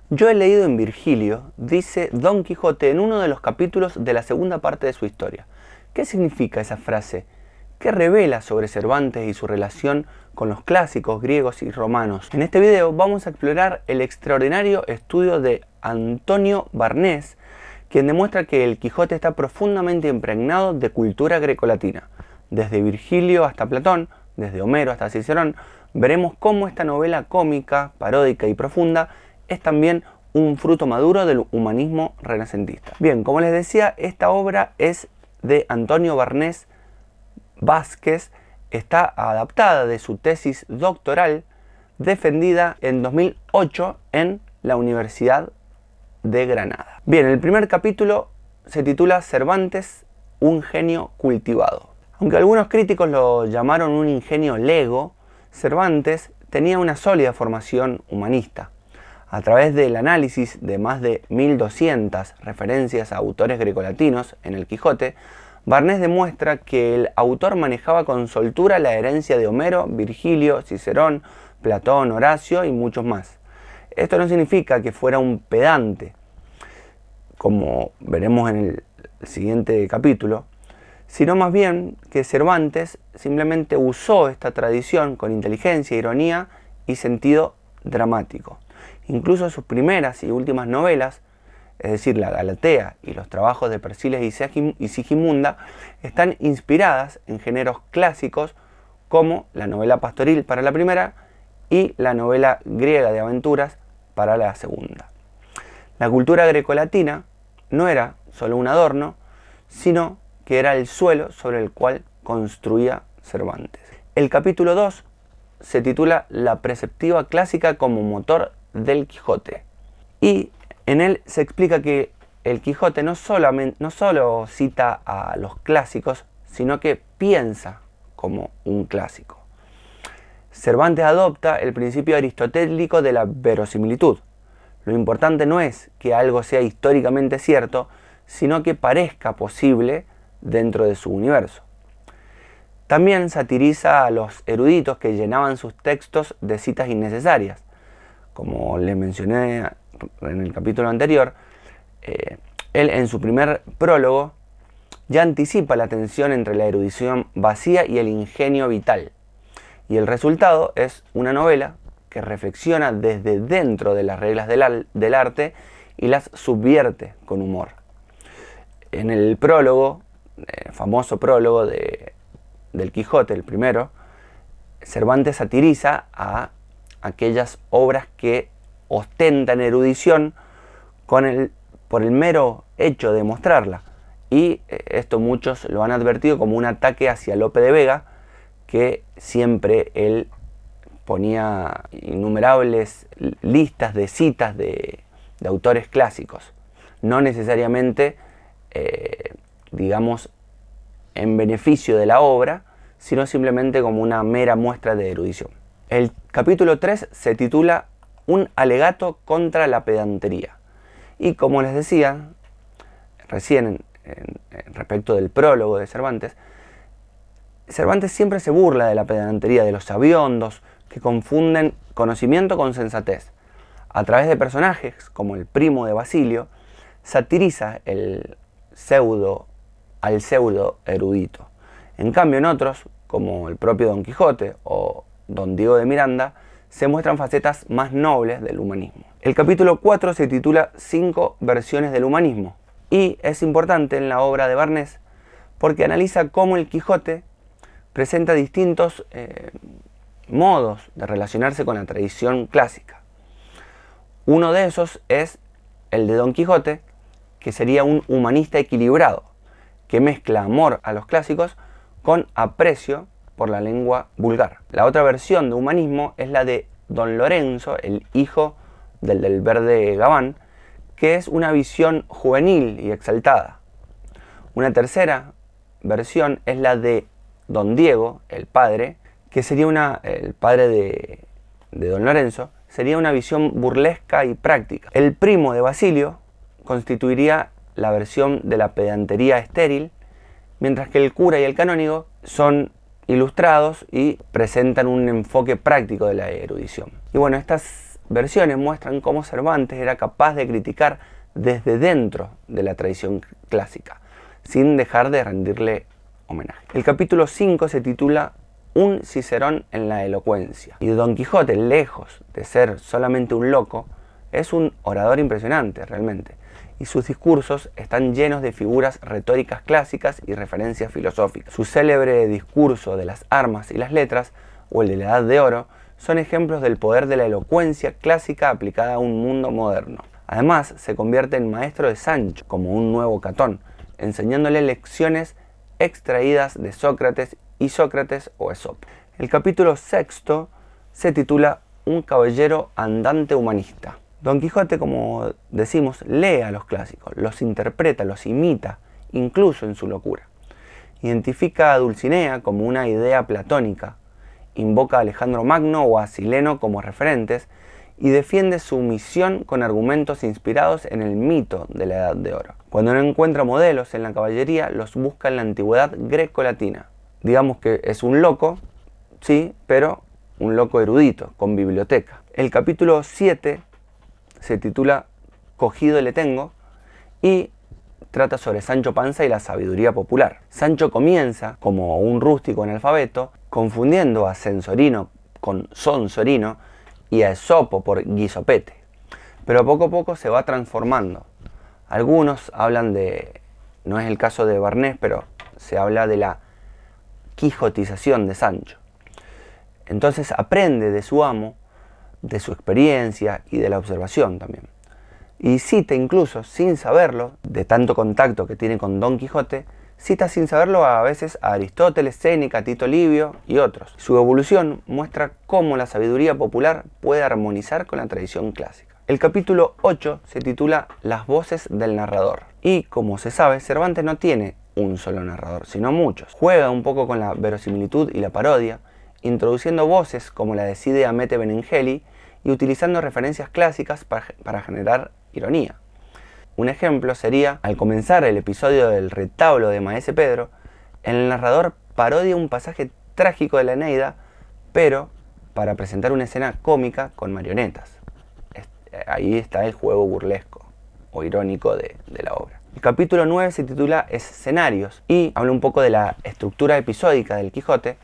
Yo he leído en Virgilio, dice Don Quijote en uno de los capítulos de la segunda parte de su historia. ¿Qué significa esa frase? ¿Qué revela sobre Cervantes y su relación con los clásicos griegos y romanos? En este video vamos a explorar el extraordinario estudio de Antonio Barnés, quien demuestra que el Quijote está profundamente impregnado de cultura grecolatina. Desde Virgilio hasta Platón, desde Homero hasta Cicerón, veremos cómo esta novela cómica, paródica y profunda es también un fruto maduro del humanismo renacentista. Bien, como les decía, esta obra es de Antonio Barnés Vázquez, está adaptada de su tesis doctoral defendida en 2008 en la Universidad de Granada. Bien, el primer capítulo se titula Cervantes, un genio cultivado. Aunque algunos críticos lo llamaron un ingenio lego, Cervantes tenía una sólida formación humanista. A través del análisis de más de 1200 referencias a autores grecolatinos en el Quijote, Barnés demuestra que el autor manejaba con soltura la herencia de Homero, Virgilio, Cicerón, Platón, Horacio y muchos más. Esto no significa que fuera un pedante, como veremos en el siguiente capítulo, sino más bien que Cervantes simplemente usó esta tradición con inteligencia, ironía y sentido dramático. Incluso sus primeras y últimas novelas, es decir, la Galatea y los trabajos de Persiles y Sigismunda, están inspiradas en géneros clásicos como la novela pastoril para la primera y la novela griega de aventuras para la segunda. La cultura grecolatina no era solo un adorno, sino que era el suelo sobre el cual construía Cervantes. El capítulo 2 se titula La preceptiva clásica como motor del Quijote, y en él se explica que el Quijote no solo cita a los clásicos, sino que piensa como un clásico. Cervantes adopta el principio aristotélico de la verosimilitud. Lo importante no es que algo sea históricamente cierto, sino que parezca posible dentro de su universo. También satiriza a los eruditos que llenaban sus textos de citas innecesarias. Como le mencioné en el capítulo anterior, él en su primer prólogo ya anticipa la tensión entre la erudición vacía y el ingenio vital. Y el resultado es una novela que reflexiona desde dentro de las reglas del arte y las subvierte con humor. En el prólogo, el famoso prólogo del Quijote, el primero, Cervantes satiriza a aquellas obras que ostentan erudición por el mero hecho de mostrarla. Y esto muchos lo han advertido como un ataque hacia Lope de Vega, que siempre él ponía innumerables listas de citas de autores clásicos. No necesariamente, digamos, en beneficio de la obra, sino simplemente como una mera muestra de erudición. El capítulo 3 se titula Un alegato contra la pedantería. Y como les decía recién respecto del prólogo de Cervantes, Cervantes siempre se burla de la pedantería, de los sabiondos que confunden conocimiento con sensatez. A través de personajes como el primo de Basilio, satiriza al pseudo erudito. En cambio, en otros, como el propio Don Quijote o Don Diego de Miranda, se muestran facetas más nobles del humanismo. El capítulo 4 se titula 5 versiones del humanismo y es importante en la obra de Barnés porque analiza cómo el Quijote presenta distintos modos de relacionarse con la tradición clásica. Uno de esos es el de Don Quijote, que sería un humanista equilibrado, que mezcla amor a los clásicos con aprecio por la lengua vulgar. La otra versión de humanismo es la de Don Lorenzo, el hijo del verde Gabán, que es una visión juvenil y exaltada. Una tercera versión es la de Don Diego, el padre, que sería el padre de Don Lorenzo, sería una visión burlesca y práctica. El primo de Basilio constituiría la versión de la pedantería estéril, mientras que el cura y el canónigo son ilustrados y presentan un enfoque práctico de la erudición. Y bueno, estas versiones muestran cómo Cervantes era capaz de criticar desde dentro de la tradición clásica, sin dejar de rendirle homenaje. El capítulo 5 se titula Un Cicerón en la elocuencia. Y Don Quijote, lejos de ser solamente un loco, es un orador impresionante realmente. Y sus discursos están llenos de figuras retóricas clásicas y referencias filosóficas. Su célebre discurso de las armas y las letras, o el de la Edad de Oro, son ejemplos del poder de la elocuencia clásica aplicada a un mundo moderno. Además, se convierte en maestro de Sancho, como un nuevo Catón, enseñándole lecciones extraídas de Sócrates y Sócrates o Esopo. El capítulo 6 se titula Un caballero andante humanista. Don Quijote, como decimos, lee a los clásicos, los interpreta, los imita, incluso en su locura. Identifica a Dulcinea como una idea platónica, invoca a Alejandro Magno o a Sileno como referentes y defiende su misión con argumentos inspirados en el mito de la Edad de Oro. Cuando no encuentra modelos en la caballería, los busca en la antigüedad greco-latina. Digamos que es un loco, sí, pero un loco erudito, con biblioteca. El capítulo 7 se titula Cogido le tengo y trata sobre Sancho Panza y la sabiduría popular. Sancho comienza como un rústico analfabeto, confundiendo a Censorino con Sonsorino y a Esopo por Guisopete, pero poco a poco se va transformando. Algunos hablan de, no es el caso de Barnés, pero se habla de la quijotización de Sancho. Entonces aprende de su amo, de su experiencia y de la observación también. Y cita incluso, sin saberlo, de tanto contacto que tiene con Don Quijote, cita sin saberlo a veces a Aristóteles, Séneca, Tito Livio y otros. Su evolución muestra cómo la sabiduría popular puede armonizar con la tradición clásica. El capítulo 8 se titula Las voces del narrador. Y como se sabe, Cervantes no tiene un solo narrador, sino muchos. Juega un poco con la verosimilitud y la parodia, introduciendo voces como la de Cide Hamete Benengeli y utilizando referencias clásicas para generar ironía. Un ejemplo sería, al comenzar el episodio del retablo de Maese Pedro, el narrador parodia un pasaje trágico de la Eneida, pero para presentar una escena cómica con marionetas. Ahí está el juego burlesco o irónico de la obra. El capítulo 9 se titula Escenarios y habla un poco de la estructura episódica del Quijote,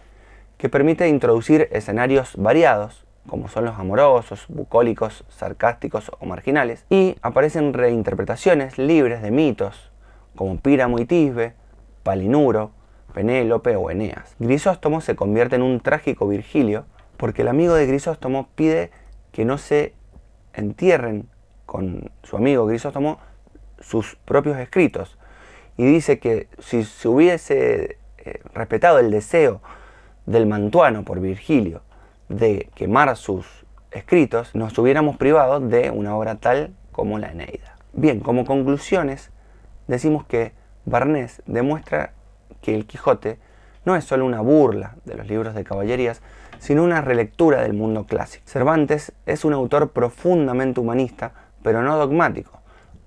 que permite introducir escenarios variados, como son los amorosos, bucólicos, sarcásticos o marginales, y aparecen reinterpretaciones libres de mitos, como Píramo y Tisbe, Palinuro, Penélope o Eneas. Grisóstomo se convierte en un trágico Virgilio, porque el amigo de Grisóstomo pide que no se entierren con su amigo Grisóstomo sus propios escritos, y dice que si se hubiese respetado el deseo del mantuano por Virgilio de quemar sus escritos, nos hubiéramos privado de una obra tal como la Eneida. Bien, como conclusiones, decimos que Barnés demuestra que el Quijote no es solo una burla de los libros de caballerías, sino una relectura del mundo clásico. Cervantes es un autor profundamente humanista, pero no dogmático.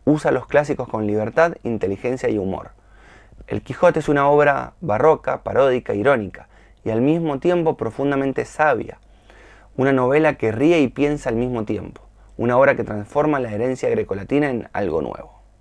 Usa los clásicos con libertad, inteligencia y humor. El Quijote es una obra barroca, paródica, irónica, y al mismo tiempo profundamente sabia. Una novela que ríe y piensa al mismo tiempo. Una obra que transforma la herencia grecolatina en algo nuevo.